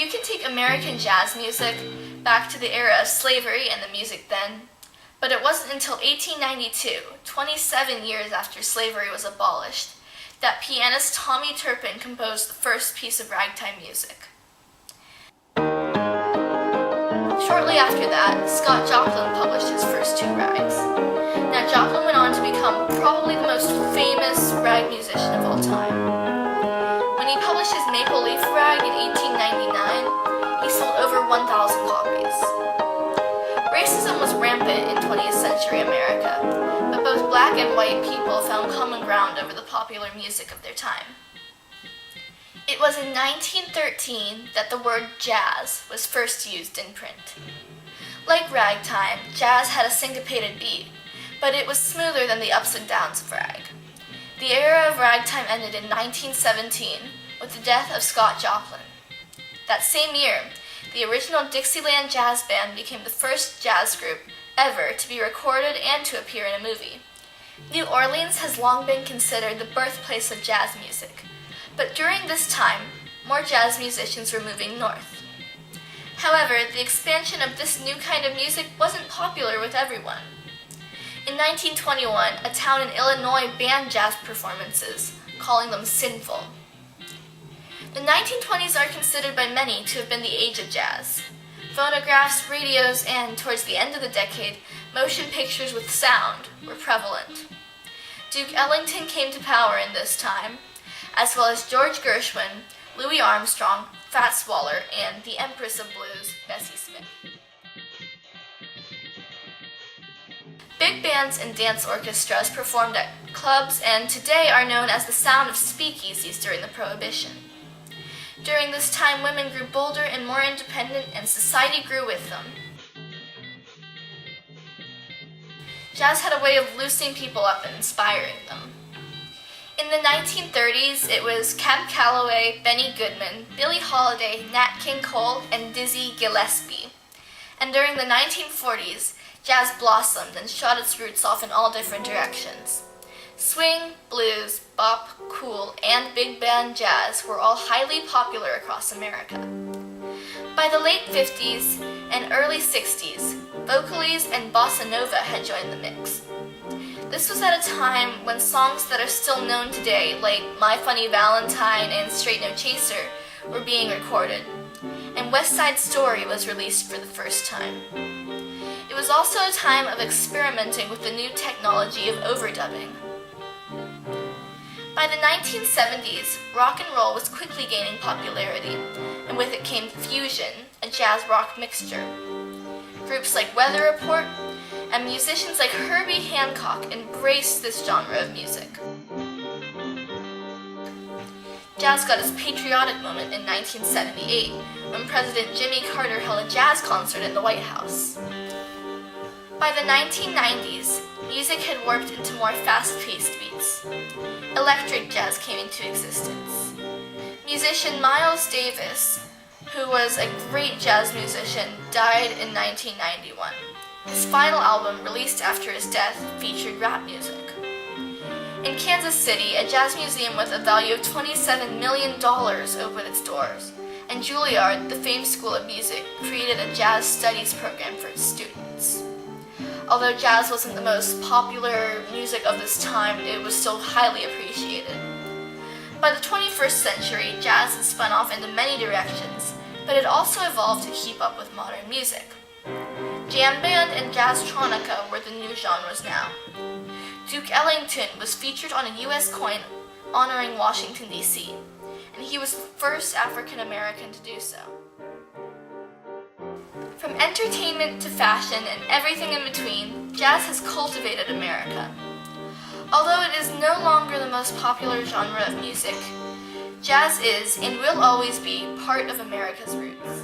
You can take American jazz music back to the era of slavery and the music then, but it wasn't until 1892, 27 years after slavery was abolished, that pianist Tommy Turpin composed the first piece of ragtime music. Shortly after that, Scott Joplin published his first two rags. Now, Joplin went on to become probably the most famous rag musician of all time. When he published his Maple Leaf Rag in 1899, he sold over 1,000 copies. Racism was rampant in 20th century America, but both black and white people found common ground over the popular music of their time. It was in 1913 that the word jazz was first used in print. Like ragtime, jazz had a syncopated beat, but it was smoother than the ups and downs of rag. The era of ragtime ended in 1917 with the death of Scott Joplin. That same year, the original Dixieland Jazz Band became the first jazz group ever to be recorded and to appear in a movie. New Orleans has long been considered the birthplace of jazz music, but during this time, more jazz musicians were moving north. However, the expansion of this new kind of music wasn't popular with everyone. In 1921, a town in Illinois banned jazz performances, calling them sinful. The 1920s are considered by many to have been the age of jazz. Phonographs, radios, and, towards the end of the decade, motion pictures with sound were prevalent. Duke Ellington came to power in this time, as well as George Gershwin, Louis Armstrong, Fats Waller, and the Empress of Blues, Bessie Smith. Big bands and dance orchestras performed at clubs and today are known as the sound of speakeasies during the Prohibition. During this time, women grew bolder and more independent, and society grew with them. Jazz had a way of loosening people up and inspiring them. In the 1930s, it was Cab Calloway, Benny Goodman, Billie Holiday, Nat King Cole, and Dizzy Gillespie. And during the 1940s, jazz blossomed and shot its roots off in all different directions. Swing, blues, bop, cool, and big band jazz were all highly popular across America. By the late 50s and early 60s, vocalese and bossa nova had joined the mix. This was at a time when songs that are still known today, like My Funny Valentine and Straight No Chaser, were being recorded, and West Side Story was released for the first time. It was also a time of experimenting with the new technology of overdubbing. By the 1970s, rock and roll was quickly gaining popularity, and with it came fusion, a jazz-rock mixture. Groups like Weather Report and musicians like Herbie Hancock embraced this genre of music. Jazz got its patriotic moment in 1978, when President Jimmy Carter held a jazz concert in the White House. By the 1990s, music had warped into more fast-paced beats. Electric jazz came into existence. Musician Miles Davis, who was a great jazz musician, died in 1991. His final album, released after his death, featured rap music. In Kansas City, a jazz museum with a value of $27 million opened its doors, and Juilliard, the famed school of music, created a jazz studies program for its students. Although jazz wasn't the most popular music of this time, it was still highly appreciated. By the 21st century, jazz has spun off into many directions, but it also evolved to keep up with modern music. Jam band and jazztronica were the new genres now. Duke Ellington was featured on a U.S. coin honoring Washington, D.C., and he was the first African American to do so. From entertainment to fashion and everything in between, jazz has cultivated America. Although it is no longer the most popular genre of music, jazz is and will always be part of America's roots.